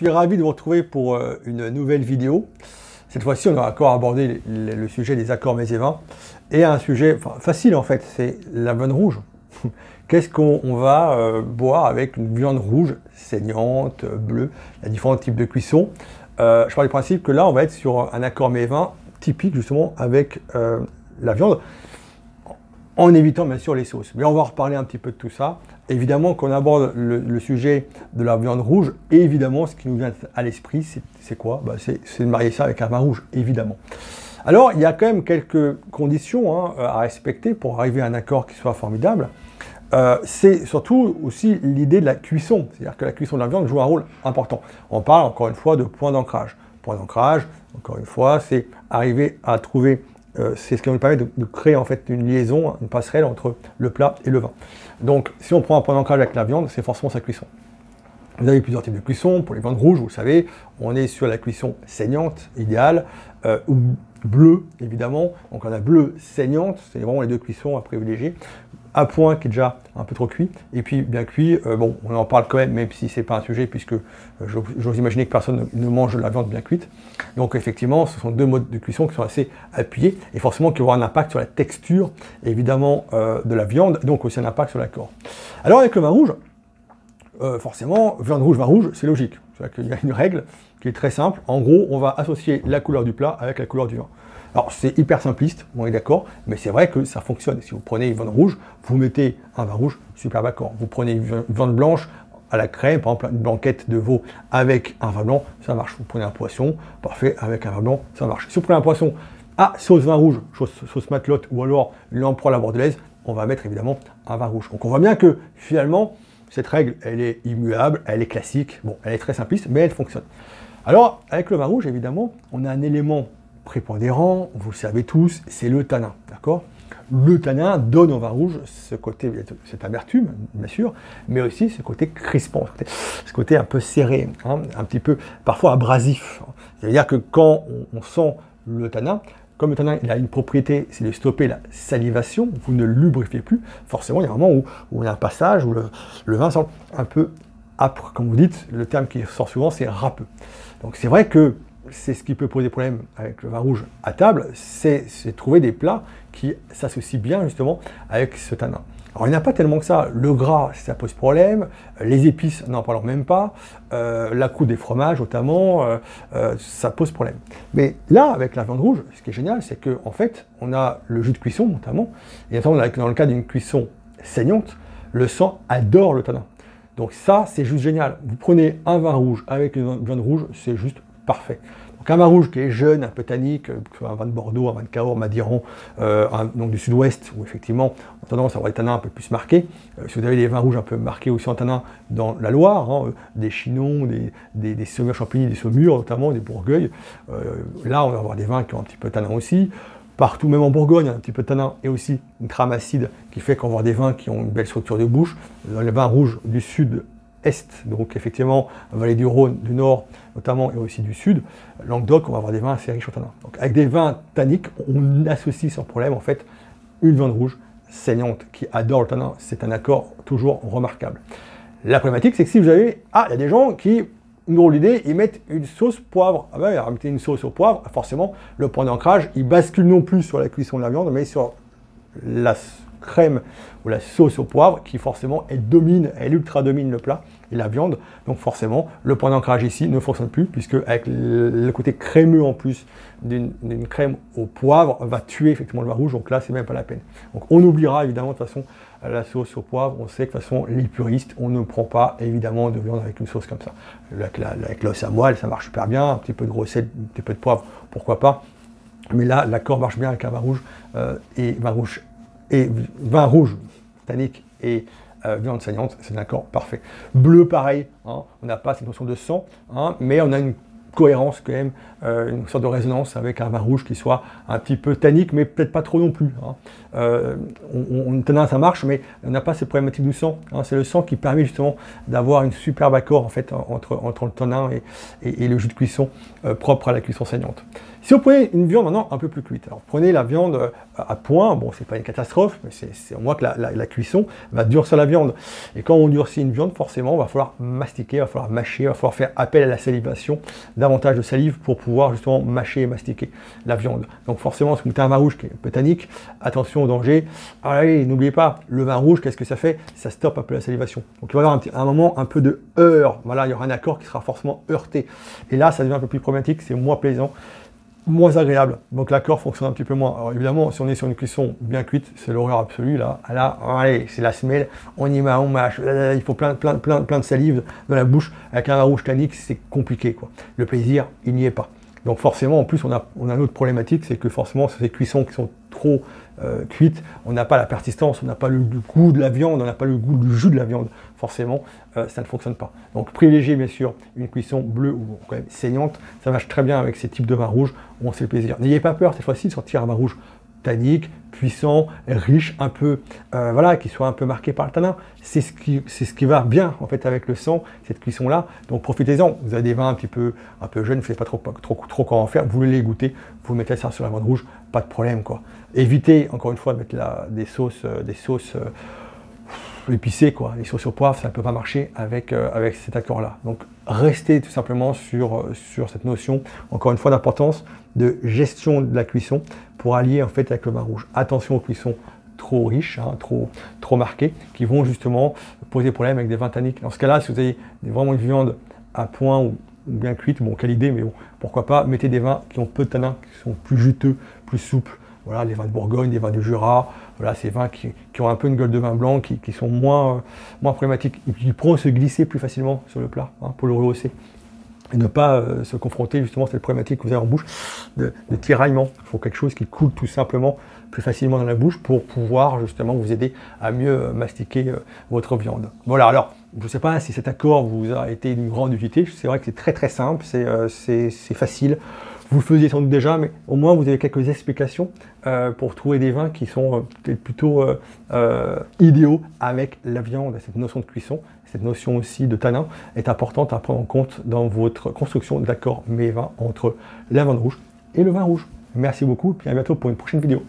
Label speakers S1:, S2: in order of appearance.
S1: suis ravi de vous retrouver pour une nouvelle vidéo. Cette fois-ci, on va encore aborder le sujet des accords mets et vins. Et un sujet facile en fait, c'est la viande rouge. Qu'est-ce qu'on va boire avec une viande rouge saignante, bleue, il y a différents types de cuisson. Je pars du principe que là, on va être sur un accord mets et vins typique justement avec la viande, en évitant bien sûr les sauces. Mais on va reparler un petit peu de tout ça. Évidemment, quand on aborde le sujet de la viande rouge, évidemment, ce qui nous vient à l'esprit, c'est quoi? C'est de marier ça avec un vin rouge, évidemment. Alors, il y a quand même quelques conditions à respecter pour arriver à un accord qui soit formidable. C'est surtout aussi l'idée de la cuisson. C'est-à-dire que la cuisson de la viande joue un rôle important. On parle encore une fois de point d'ancrage. Point d'ancrage, encore une fois, c'est arriver à trouver... c'est ce qui nous permet de créer en fait une liaison, une passerelle entre le plat et le vin. Donc, si on prend un point d'ancrage avec la viande, c'est forcément sa cuisson. Vous avez plusieurs types de cuisson. Pour les viandes rouges, vous le savez, on est sur la cuisson saignante, idéale, ou bleue, évidemment. Donc, on a bleu, saignante, c'est vraiment les deux cuissons à privilégier. À point qui est déjà un peu trop cuit, et puis bien cuit, bon, on en parle quand même si c'est pas un sujet, puisque j'ose imaginer que personne ne mange de la viande bien cuite. Donc effectivement, ce sont deux modes de cuisson qui sont assez appuyés, et forcément qui auront un impact sur la texture, évidemment, de la viande, donc aussi un impact sur l'accord. Alors avec le vin rouge, forcément, viande rouge, vin rouge, c'est logique. C'est-à-dire qu'il y a une règle qui est très simple. En gros, on va associer la couleur du plat avec la couleur du vin. Alors, c'est hyper simpliste, on est d'accord, mais c'est vrai que ça fonctionne. Si vous prenez une viande rouge, vous mettez un vin rouge, super d'accord. Vous prenez une viande blanche à la crème, par exemple une blanquette de veau avec un vin blanc, ça marche. Vous prenez un poisson, parfait, avec un vin blanc, ça marche. Si vous prenez un poisson à sauce vin rouge, sauce matelote, ou alors l'empereur à la bordelaise, on va mettre évidemment un vin rouge. Donc on voit bien que finalement, cette règle, elle est immuable, elle est classique, bon, elle est très simpliste, mais elle fonctionne. Alors, avec le vin rouge, évidemment, on a un élément prépondérant, vous le savez tous, c'est le tanin, d'accord? Le tanin donne au vin rouge ce côté, cette amertume, bien sûr, mais aussi ce côté crispant, ce côté un peu serré, un petit peu parfois abrasif. C'est-à-dire que quand on sent le tanin, comme le tanin il a une propriété, c'est de stopper la salivation, vous ne lubrifiez plus, forcément il y a un moment où il y a un passage, où le vin semble un peu âpre, comme vous dites, le terme qui sort souvent c'est râpeux. Donc c'est vrai que c'est ce qui peut poser problème avec le vin rouge à table, c'est trouver des plats qui s'associent bien justement avec ce tanin. Alors il n'y en a pas tellement que ça, le gras ça pose problème, les épices n'en parlons même pas, la croûte des fromages notamment, ça pose problème. Mais là avec la viande rouge, ce qui est génial c'est qu'en fait on a le jus de cuisson notamment, et dans le cas d'une cuisson saignante, le sang adore le tanin. Donc ça c'est juste génial, vous prenez un vin rouge avec une viande rouge, c'est juste parfait. Donc un vin rouge qui est jeune, un peu tannique, un vin de Bordeaux, un vin de Cahors, Madiran, donc du sud-ouest, où effectivement on a tendance à avoir des tanins un peu plus marqués. Si vous avez des vins rouges un peu marqués aussi en tanin dans la Loire, des Chinons, des Saumur Champigny, des Saumur notamment, des Bourgueil, là on va avoir des vins qui ont un petit peu de tanin aussi. Partout, même en Bourgogne, un petit peu de tanin et aussi une trame acide qui fait qu'on va avoir des vins qui ont une belle structure de bouche. Dans les vins rouges du sud-est, donc effectivement, vallée du Rhône, du Nord notamment, et aussi du Sud, Languedoc, on va avoir des vins assez riches en tanin. Donc avec des vins tanniques, on associe sans problème en fait une viande rouge saignante qui adore le tanin. C'est un accord toujours remarquable. La problématique, c'est que si vous avez... il y a des gens qui... Une drôle d'idée, ils mettent une sauce poivre. Ah ben, ils mettent une sauce au poivre, forcément, le point d'ancrage, il bascule non plus sur la cuisson de la viande, mais sur la crème ou la sauce au poivre, qui forcément, elle ultra domine le plat et la viande. Donc forcément, le point d'ancrage ici ne fonctionne plus, puisque avec le côté crémeux en plus d'une crème au poivre, va tuer effectivement le vin rouge, donc là, c'est même pas la peine. Donc on oubliera évidemment de toute façon la sauce au poivre, on sait que de toute façon, les puristes, on ne prend pas évidemment de viande avec une sauce comme ça. Avec l'os à moelle, ça marche super bien, un petit peu de gros sel, un petit peu de poivre, pourquoi pas. Mais là, l'accord marche bien avec un vin rouge et vin rouge tannique et viande saignante, c'est un accord parfait. Bleu, pareil, on n'a pas cette notion de sang, mais on a une cohérence quand même, une sorte de résonance avec un vin rouge qui soit un petit peu tannique, mais peut-être pas trop non plus. Tanin, ça marche, mais on n'a pas cette problématique du sang. C'est le sang qui permet justement d'avoir une superbe accord en fait entre le tanin et le jus de cuisson propre à la cuisson saignante. Si vous prenez une viande maintenant un peu plus cuite, alors prenez la viande à point, bon c'est pas une catastrophe, mais c'est au moins que la cuisson va durcir la viande. Et quand on durcit une viande, forcément, il va falloir mastiquer, il va falloir mâcher, il va falloir faire appel à la salivation, davantage de salive pour pouvoir justement mâcher et mastiquer la viande. Donc forcément, si vous mettez un vin rouge qui est un peu tannique, attention au danger. Allez, n'oubliez pas, le vin rouge, qu'est-ce que ça fait? Ça stoppe un peu la salivation. Donc il va y avoir un moment un peu de heurt. Voilà, il y aura un accord qui sera forcément heurté. Et là, ça devient un peu plus problématique, c'est moins plaisant, moins agréable. Donc l'accord fonctionne un petit peu moins. Alors évidemment, si on est sur une cuisson bien cuite, c'est l'horreur absolue. Là, allez, c'est la semelle, on y met, on mâche, il faut plein de salive dans la bouche. Avec un vin rouge tannique, c'est compliqué, quoi. Le plaisir, il n'y est pas. Donc forcément, en plus, on a une autre problématique, c'est que forcément, sur ces cuissons qui sont trop cuites, on n'a pas la persistance, on n'a pas le goût de la viande, on n'a pas le goût du jus de la viande. Forcément, ça ne fonctionne pas. Donc privilégiez bien sûr une cuisson bleue ou quand même saignante. Ça marche très bien avec ces types de vins rouges où on se fait plaisir. N'ayez pas peur cette fois-ci de sortir un vin rouge tannique, puissant, riche, un peu, voilà, qui soit un peu marqué par le tanin. C'est ce qui va bien en fait avec le sang, cette cuisson-là. Donc profitez-en. Vous avez des vins un peu jeunes, vous ne savez pas trop quoi en faire. Vous voulez les goûter, vous mettez ça sur la viande rouge, pas de problème, quoi. Évitez encore une fois de mettre des sauces épicées, quoi. Les sauces au poivre, ça ne peut pas marcher avec cet accord-là. Donc restez tout simplement sur cette notion, encore une fois, d'importance de gestion de la cuisson pour allier en fait avec le vin rouge. Attention aux cuissons trop riches, hein, trop marquées, qui vont justement poser problème avec des vins tanniques. Dans ce cas-là, si vous avez vraiment une viande à point ou bien cuite, bon, quelle idée, mais bon, pourquoi pas, mettez des vins qui ont peu de tanins, qui sont plus juteux, plus souples. Voilà, les vins de Bourgogne, les vins du Jura, voilà, ces vins qui ont un peu une gueule de vin blanc, qui sont moins problématiques, et qui pourront se glisser plus facilement sur le plat, hein, pour le rehausser. Et ne pas se confronter justement à cette problématique que vous avez en bouche de tiraillement. Il faut quelque chose qui coule tout simplement plus facilement dans la bouche pour pouvoir justement vous aider à mieux mastiquer votre viande. Voilà, alors je ne sais pas si cet accord vous a été d'une grande utilité. C'est vrai que c'est très simple, c'est facile. Vous le faisiez sans doute déjà, mais au moins vous avez quelques explications pour trouver des vins qui sont peut-être plutôt idéaux avec la viande. Cette notion de cuisson, cette notion aussi de tanin est importante à prendre en compte dans votre construction d'accords mets et vins entre la viande rouge et le vin rouge. Merci beaucoup et à bientôt pour une prochaine vidéo.